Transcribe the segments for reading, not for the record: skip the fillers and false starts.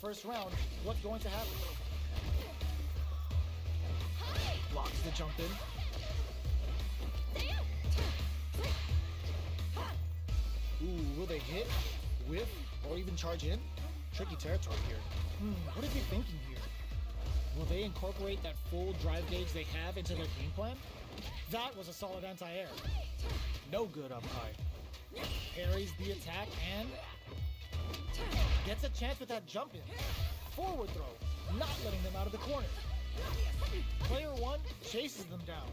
first round, what's going to happen? Blocks the jump in. Ooh, will they hit, whiff, or even charge in? Tricky territory here. What are they thinking here? Will they incorporate that full drive gauge they have into their game plan? That was a solid anti-air. No good up high. Parries the attack and gets a chance with that jump in. Forward throw, not letting them out of the corner. Player one chases them down.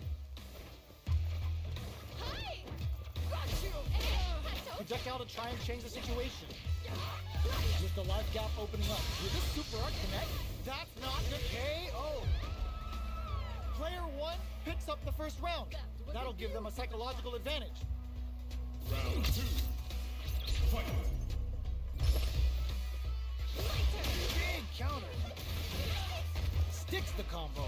Projectile to try and change the situation. With the life gap opening up. Will this super art connect? That's not the KO! Player one picks up the first round. That'll give them a psychological advantage. Round two. Fight! Big counter. Sticks the combo.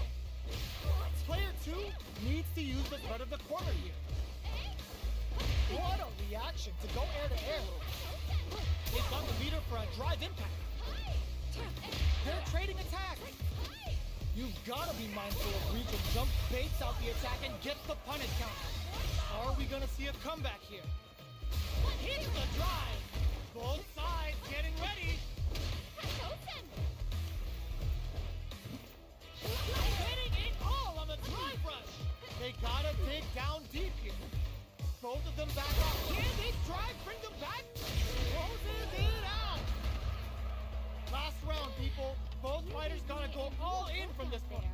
Player two needs to use the threat of the corner here. What a reaction to go air to air. They've got the leader for a drive impact. Penetrating attack. You've got to be mindful of reach and jump, baits out the attack, and gets the punish counter. Are we going to see a comeback here? Hits the drive. Both sides getting ready. Getting it all on the drive rush. They got to dig down deep here. Both of them back up. Can this drive bring them back? Closes it out. Last round, people. Both fighters gotta go all in from this point.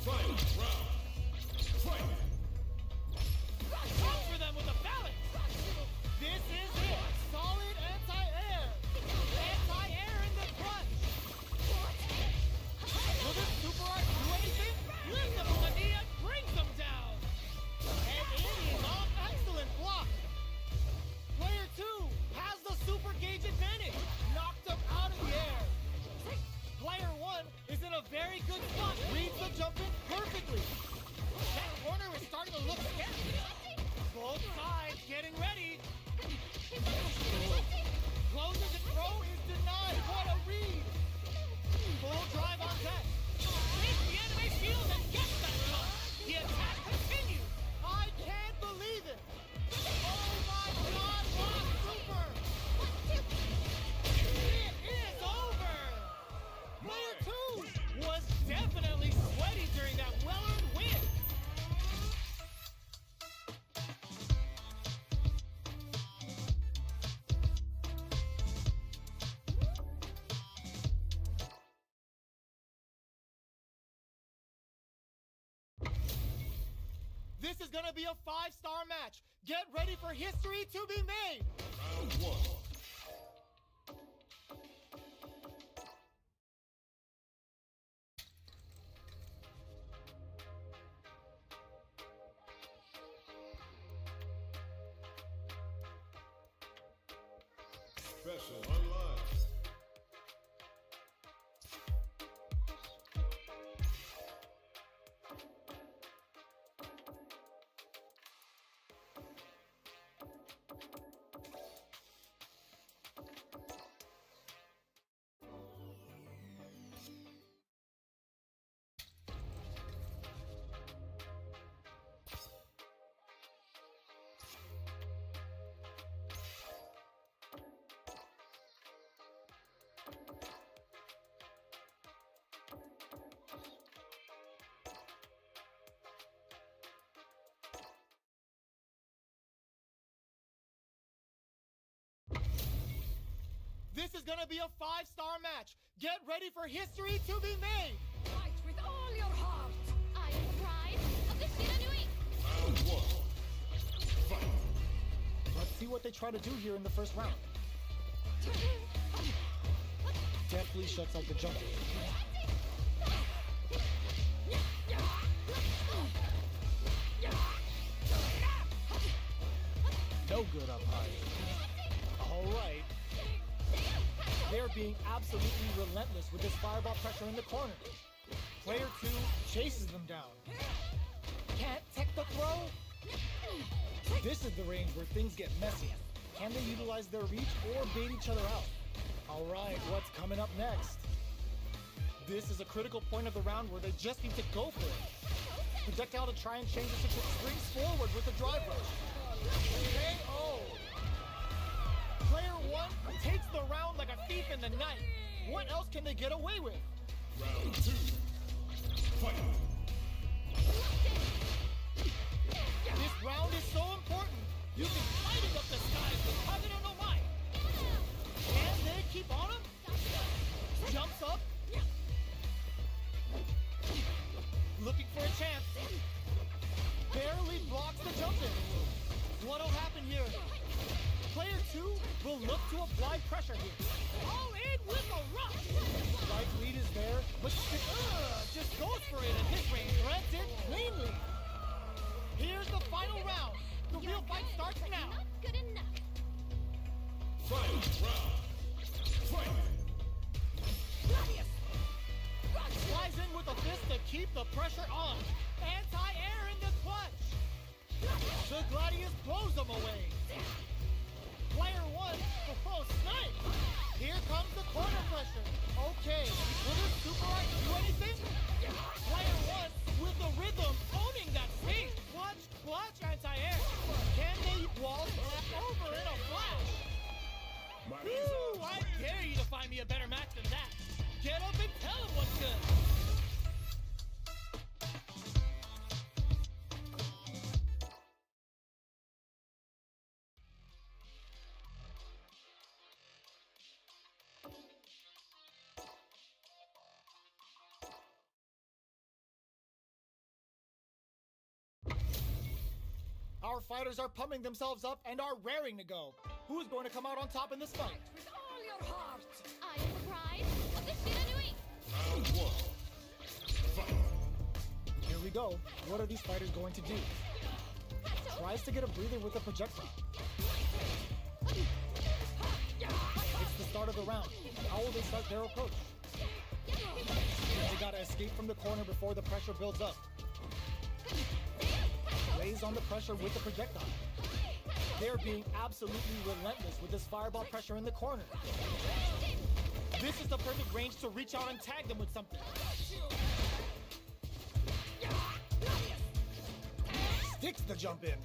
Fight round. Fight. Go for them with a balance. This is it. Solid anti-air. Anti-air in the crunch. Will this super art do anything? Lift them from the knee and brings them down. And it is off. Excellent block. Player two has the super gauge advantage. Knocked him out of the air. Player one is in a very good spot. Reads the jump in perfectly. That corner is starting to look scary. Both sides getting ready. Closes and throw is denied. What a read. Full drive on deck. Hits the enemy shield and gets that shot. The attack continues. I can't believe it. Oh my God, what super. It is over. Player two was definitely sweaty during that well-earned win. This is gonna be a 5-star match. Get ready for history to be made. Round one. Special online. This is gonna be a 5-star match. Get ready for history to be made. Fight with all your heart. I am the pride of the Shiranui. Round one. Fight. Let's see what they try to do here in the first round. Deftly shuts out the jump. No good up high. All right. They're being absolutely relentless with this fireball pressure in the corner. Player two chases them down. Can't tech the throw? This is the range where things get messy. Can they utilize their reach or bait each other out? All right, what's coming up next? This is a critical point of the round where they just need to go for it. Projectile to try and change the situation. Springs forward with the drive rush. KO! Player one takes the round like a thief in the night. What else can they get away with? Round 2. Fight. This round is so important. You can fight it up the skies because I don't know why. Can they keep on him? Jumps up. Looking for a chance. Barely blocks the jump in. What'll happen here? Player two will look to apply pressure here. All in with a rush. Right lead is there, but just goes for it at his range. Threads it cleanly. Here's the final round. The real fight starts now. Not good enough. Final round. Fight. Gladius! Flies in with a fist to keep the pressure on. Anti-air in the clutch. The Gladius blows them away. Player one, oh snipe. Here comes the corner pressure. Okay, will this super art do anything? Player one with the rhythm owning that space. Clutch, anti-air. Can they wall flap over in a flash? Marisa. Woo, I dare you to find me a better match than that. Get up and tell him what's good. Our fighters are pumping themselves up and are raring to go. Who is going to come out on top in this fight? With all your heart. I am the pride of the Shiranui. Round 1. Fight. Here we go. What are these fighters going to do? Tries to get a breather with a projectile. It's the start of the round. How will they start their approach? They gotta escape from the corner before the pressure builds up. Lays on the pressure with the projectile. They're being absolutely relentless with this fireball pressure in the corner. This is the perfect range to reach out and tag them with something. Sticks the jump in.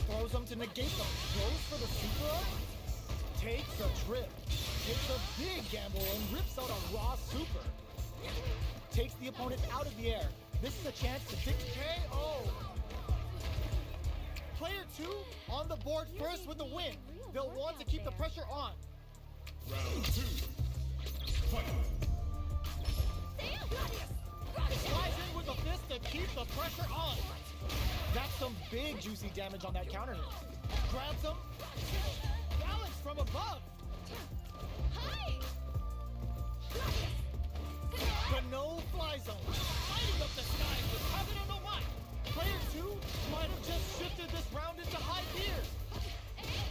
Throws them to negate them. Goes for the super up. Takes a trip. Takes a big gamble and rips out a raw super. Takes the opponent out of the air. This is a chance to kick KO. Player two on the board first with the win. They'll want to keep the pressure on. Round 2. Fight. Slides in with a fist to keep the pressure on. That's some big juicy damage on that counter hit. Grabs him. Balance from above. Hi! The no fly zone. Lighting up the skies with I don't know why. Player two might have just shifted this round into high gear.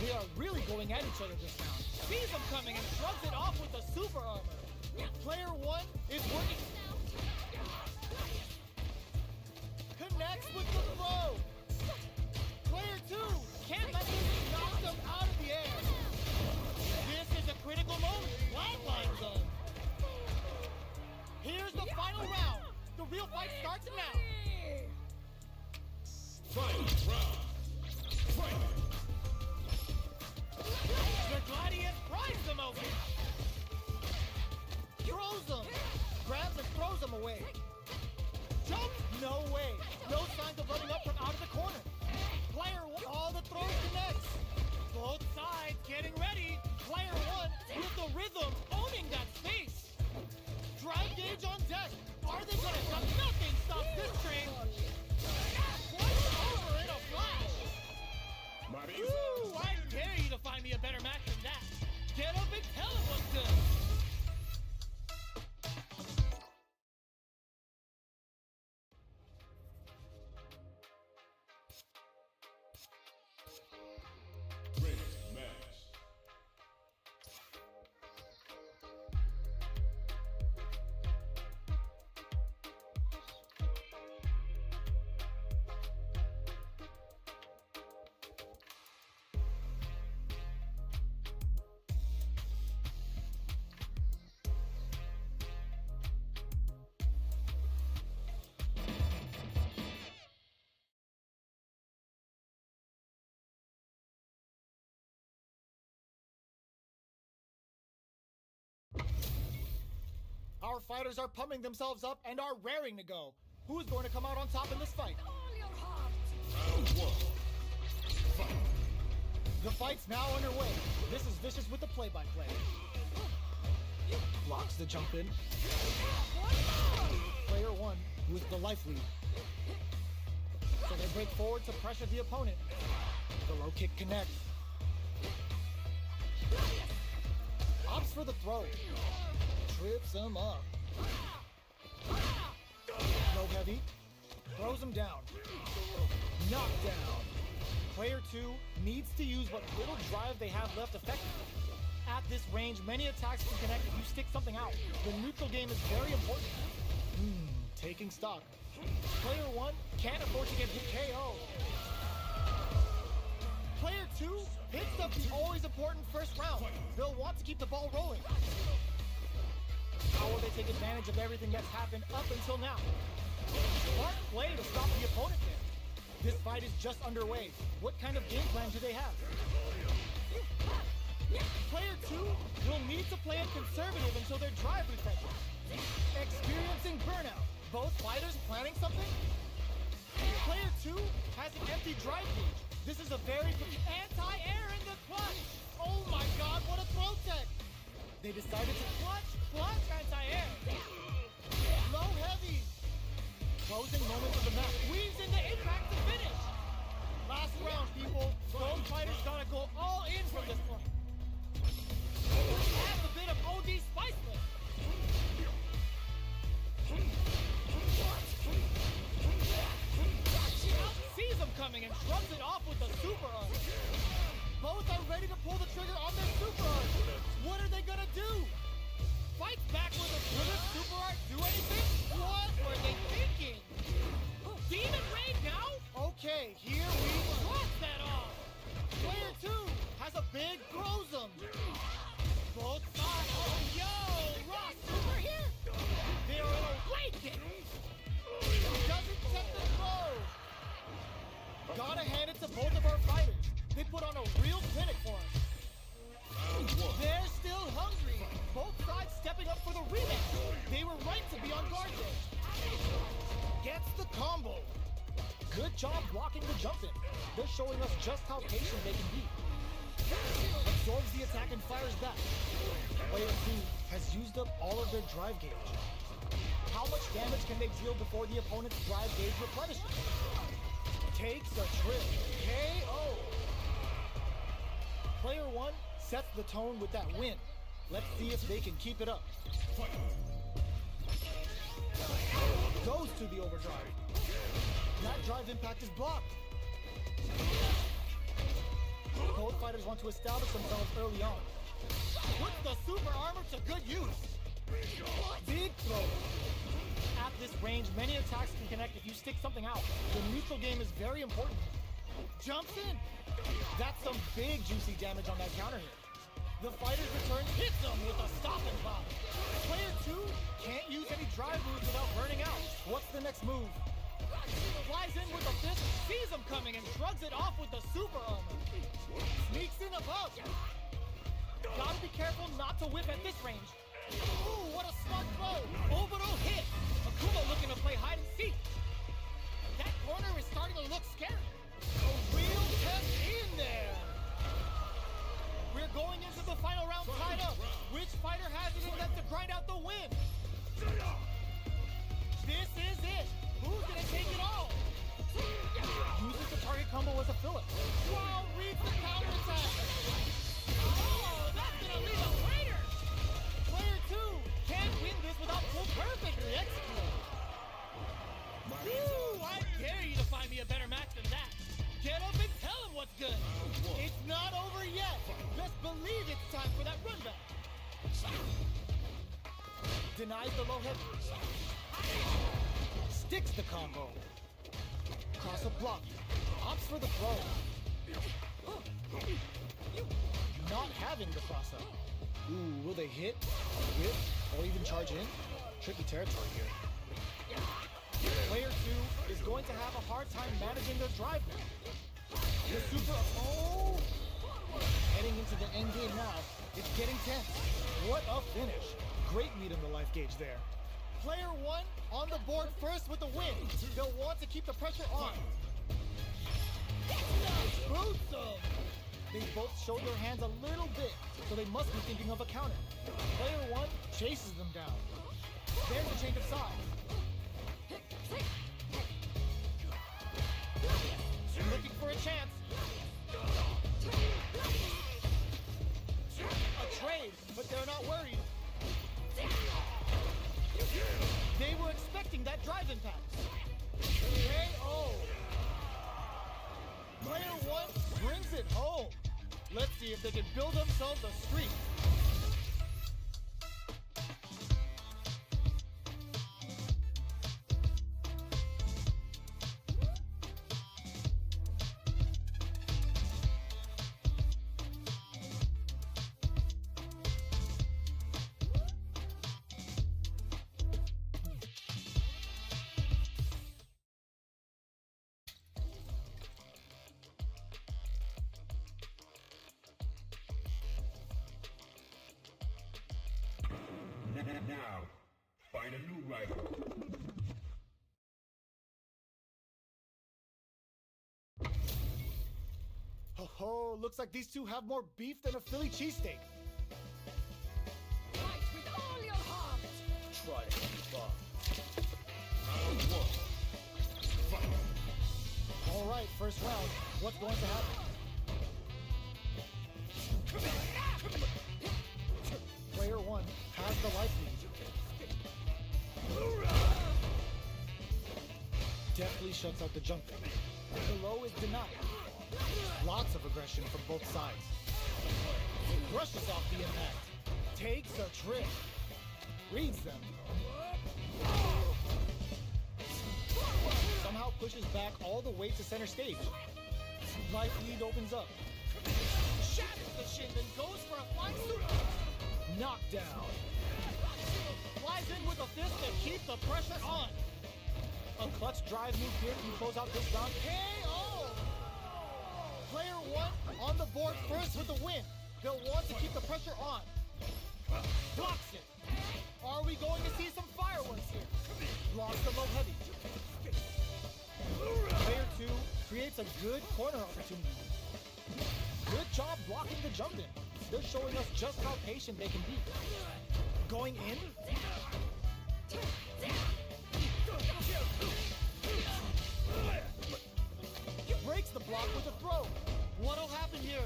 They are really going at each other this round. Sees them coming and shrugs it off with the super armor. Player one is working. Connects with the throw. Player two can't let this knock them out of the air. This is a critical moment. Flatline zone. Here's the final round. The real fight starts now. Final round. Fight. The Gladius pries them open. Throws them. Grabs and throws them away. Jump? No way. No signs of running up from out of the corner. Player one, all the throws connects. Both sides getting ready. Player one with the rhythm owning that space. Drive gauge on deck. Are they gonna stop? Nothing stops this train. Flies over in a flash. Marisa. Ooh, I dare you to find me a better match than that. Get up and tell him what's good. Our fighters are pumping themselves up and are raring to go. Who's going to come out on top in this fight? All your heart. Round one. Fight. The fight's now underway. This is Vicious with the play-by-play. Blocks the jump in. Player one with the life lead. So they break forward to pressure the opponent. The low kick connects. Opts for the throw. Trips him up. Low heavy. Throws him down. Knockdown. Player two needs to use what little drive they have left effectively. At this range, many attacks can connect if you stick something out. The neutral game is very important. Taking stock. Player one can't afford to get hit KO. Player two hits up the always important first round. They'll want to keep the ball rolling. How will they take advantage of everything that's happened up until now? Smart play to stop the opponent there. This fight is just underway. What kind of game plan do they have? Player two will need to play it conservative until their drive refreshes. Experiencing burnout. Both fighters planning something? Player two has an empty drive gauge. This is a very anti-air in the clutch. Oh my god, what a throw tech! They decided to clutch, anti-air. Low heavy. Closing moments of the match. Weaves into impact to finish. Last round, people. Both fighters gotta go all in from this point. Adds a bit of OD spice there. Sees him coming and shrugs it off with the super arm. Both are ready to pull the trigger on their super arm. What are they gonna do? Fights back with a super art do anything? What were they thinking? Demon Raid now? Okay, here we cross that off. Player two has a big throws-em. Both sides. Oh, yo, Ross super here. They're in a awaken. Doesn't set the throw. Gotta hand it to both of our fighters. They put on a real clinic for us. They're still hungry. Both sides stepping up for the rematch. They were right to be on guard there. Gets the combo. Good job blocking the jump in. They're showing us just how patient they can be. Absorbs the attack and fires back. Player two has used up all of their drive gauge. How much damage can they deal before the opponent's drive gauge replenishes? Takes a trip. KO. Player one sets the tone with that win. Let's see if they can keep it up. Goes to the overdrive. That drive impact is blocked. Both fighters want to establish themselves early on. Puts the super armor to good use. Big throw. At this range, many attacks can connect if you stick something out. The neutral game is very important. Jumps in. That's some big juicy damage on that counter hit. The fighter's return hits him with a stop and pop. Player two can't use any drive moves without burning out. What's the next move? Flies in with a fist, sees him coming and shrugs it off with the super armor. Sneaks in above. Gotta be careful not to whip at this range. Ooh, what a smart throw. Oboro hit. Akuma looking to play hide and seek. That corner is starting to look scary. A real test in there. We're going into the final round tied up. Which fighter has it in them to grind out the win? This is it. Who's gonna take it all? Uses the target combo as a fill-up. Wow, reads the counterattack. Oh, that's gonna leave a crater. Player two can't win this without full perfectly executing. Woo, I dare you to find me a better match than that. Get up and tell him what's good. It's not over yet. Just believe it's time for that run back. Denies the low heavy. Sticks the combo. Cross up block. Opts for the throw. Not having the cross up. Ooh, will they hit, whip, or even charge in? Tricky territory here. Player two is going to have a hard time managing their drive now. The super, oh! Heading into the end game now, it's getting tense. What a finish. Great meet in the life gauge there. Player 1 on the board first with the win. They'll want to keep the pressure on. Boots them! They both show their hands a little bit, so they must be thinking of a counter. Player 1 chases them down. There's the change of sides. Looking for a chance. A trade, but they're not worried. They were expecting that drive impact. KO! Player 1 brings it home. Let's see if they can build themselves a streak. Now, find a new rival. Ho, looks like these two have more beef than a Philly cheesesteak. Fight with all your heart. Try to keep up. Round 1. Fight. All right, first round. What's going to happen? Player 1 has the life lead. Deftly shuts out the jumper. The low is denied. Lots of aggression from both sides. Brushes off the impact. Takes a trip. Reads them. Somehow pushes back all the way to center stage. Life lead opens up. Shatters the shin and goes for a flying super. Knockdown. Flies in with a fist to keep the pressure on. A clutch drive move here can close out this round. KO! Player 1 on the board first with the win. They'll want to keep the pressure on. Blocks it. Are we going to see some fireworks here? Blocks the low heavy. Player 2 creates a good corner opportunity. Good job blocking the jump in. They're showing us just how patient they can be. Going in. Breaks the block with a throw. What'll happen here?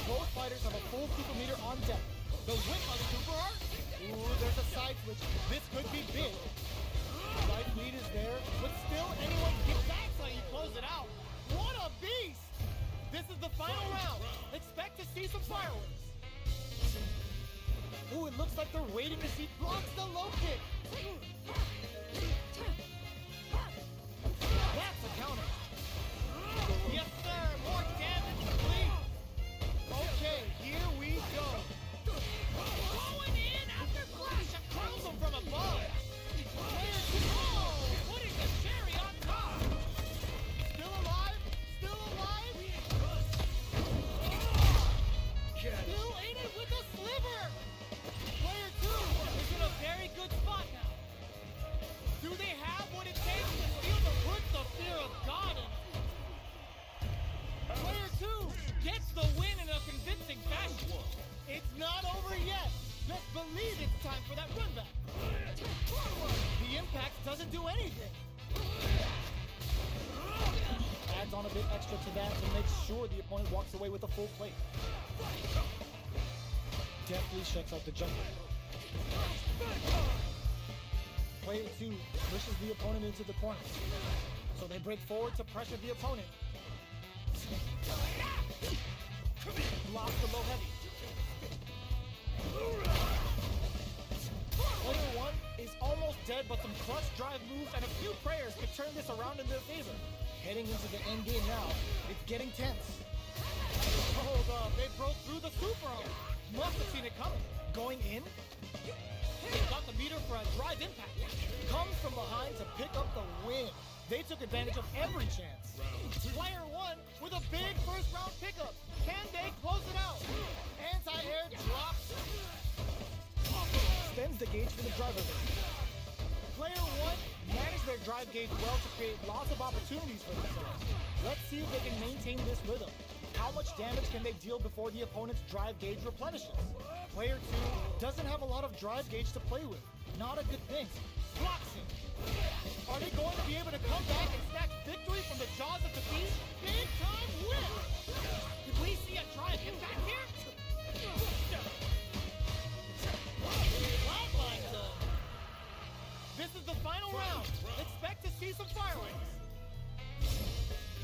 Both fighters have a full super meter on deck. The whip on super art? Ooh, there's a side switch. This could be big. Life lead is there, but still anyone can. That's how you close it out. What a beast! This is the final round. Expect to see some fireworks. Ooh, it looks like they're waiting to see. Blocks the low kick. That's a counter. Yes, sir. More damage, please. Okay, here we go. Going in after flash across them from above. Player 2. Oh, putting the cherry on top. Still alive? Still alive? Still in it with a sliver. Player 2 is in a very good spot now. Do they have what it takes to steal the put the fear of God in? Player 2 gets the win in a convincing fashion. It's not over yet. Let's believe it's time for that run back. The impact doesn't do anything. Adds on a bit extra to that to make sure the opponent walks away with a full plate. Deftly shuts out the jumper. Player 2 pushes the opponent into the corner. So they break forward to pressure the opponent. Blocks the low heavy. Player 1 is almost dead, but some clutch drive moves and a few prayers could turn this around in their favor. Heading into the end game now, it's getting tense. Hold up, they broke through the super arm. Must have seen it coming. Going in. They got the meter for a drive impact. Comes from behind to pick up the win. They took advantage of every chance. Player 1 with a big first round pickup. Can they close it out? extends the gauge for the driver base. Player 1 managed their drive gauge well to create lots of opportunities for themselves. Let's see if they can maintain this rhythm. How much damage can they deal before the opponent's drive gauge replenishes? Player 2 doesn't have a lot of drive gauge to play with. Not a good thing. Blocks him. Are they going to be able to come back and snatch victory from the jaws of defeat? Big time win! Did we see a drive hit back here? Flatline zone. This is the final round. Expect to see some fireworks.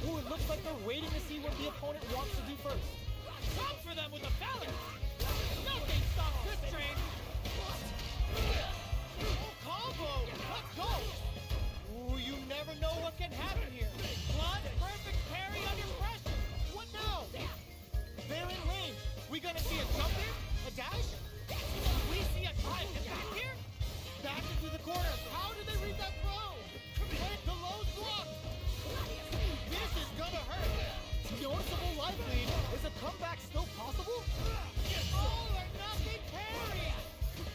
Ooh, it looks like they're waiting to see what the opponent wants to do first. Come for them with a balance. Nothing stops this train. Combo! Let's go! Ooh, you never know what can happen here. Blood, perfect parry under pressure. What now? They're in range. We gonna see a jump in? A dash? We see a drive hit back here? Back into the corner. How did they read that throw? The low's blocked. This is gonna hurt. Noticeable life lead. Is a comeback still possible? All or nothing parry.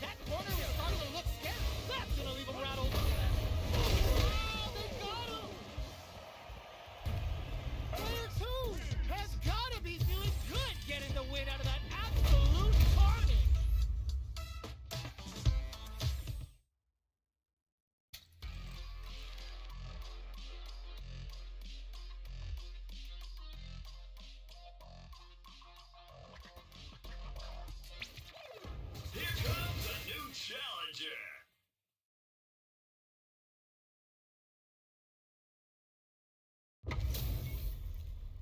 That corner is starting to look scary. That's gonna leave him rattled. Oh, they got him. Player 2 has gotta be feeling good getting the win out of that absolute carnage. Here comes a new challenger.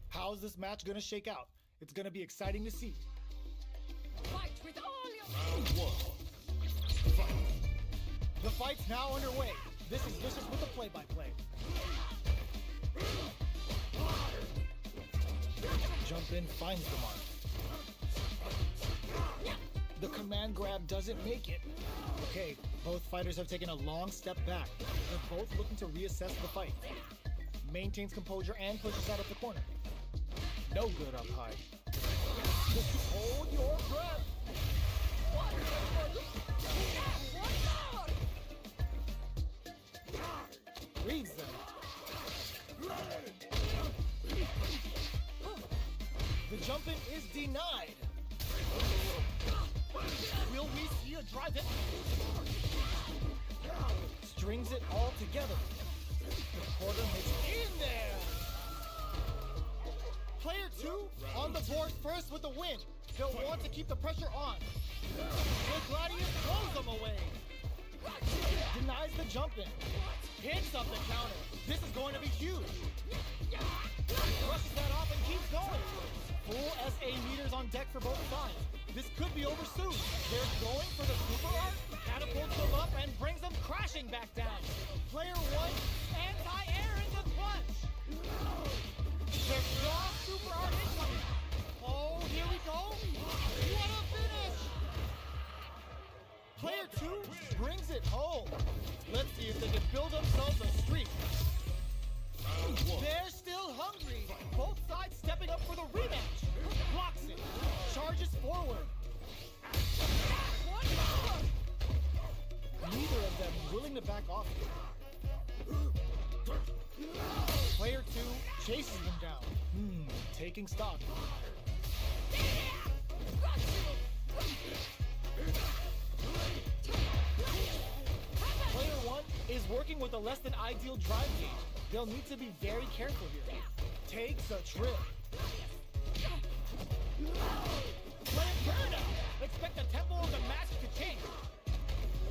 How's this match gonna shake out? It's gonna be exciting to see. Fight with all your Round 1. Fight. The fight's now underway. This is Vicious with the play-by-play. Jump in finds the mark. The command grab doesn't make it. Okay, both fighters have taken a long step back. They're both looking to reassess the fight. Maintains composure and pushes out of the corner. No good up high. Just hold your breath. Reads them. The jump in is denied. Will we see a drive hit? Strings it all together. The quarter makes in there. Player 2 on the board first with the win. They'll want to keep the pressure on. The Gladius throws them away. Denies the jump in. Hits up the counter. This is going to be huge. Brushes that off and keeps going. Full SA meters on deck for both sides. This could be over soon. They're going for the super art, catapults them up and brings them crashing back down. Player 1, anti-air in the clutch. The raw super art incoming. Oh, here we go. What a finish. Player 2 brings it home. Let's see if they can build themselves a streak. They're still hungry. Both sides stepping up for the rematch. Blocks it. Charges forward. Neither of them willing to back off. Player 2 chases them down. Taking stock. Player 1 is working with a less than ideal drive gauge. They'll need to be very careful here. Takes a trip. Player turnout. Expect the tempo of the match to change.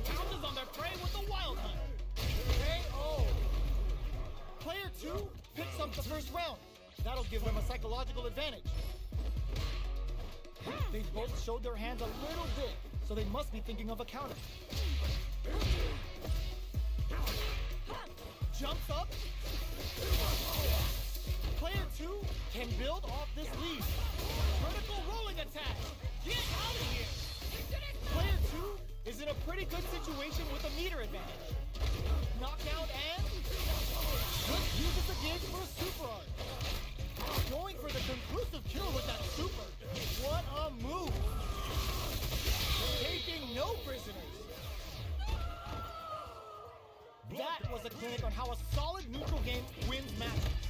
Pounces on their prey with the wild hunt. KO. Player 2 picks up the first round. That'll give them a psychological advantage. They both showed their hands a little bit, so they must be thinking of a counter. Jumps up. Player 2 can build off this lead. Vertical rolling attack. Get out of here. Player 2 is in a pretty good situation with a meter advantage. Knockout and uses the gauge for a super art. Going for the conclusive kill with that super. What a move. Taking no prisoners. clinic on how a solid neutral game wins matches.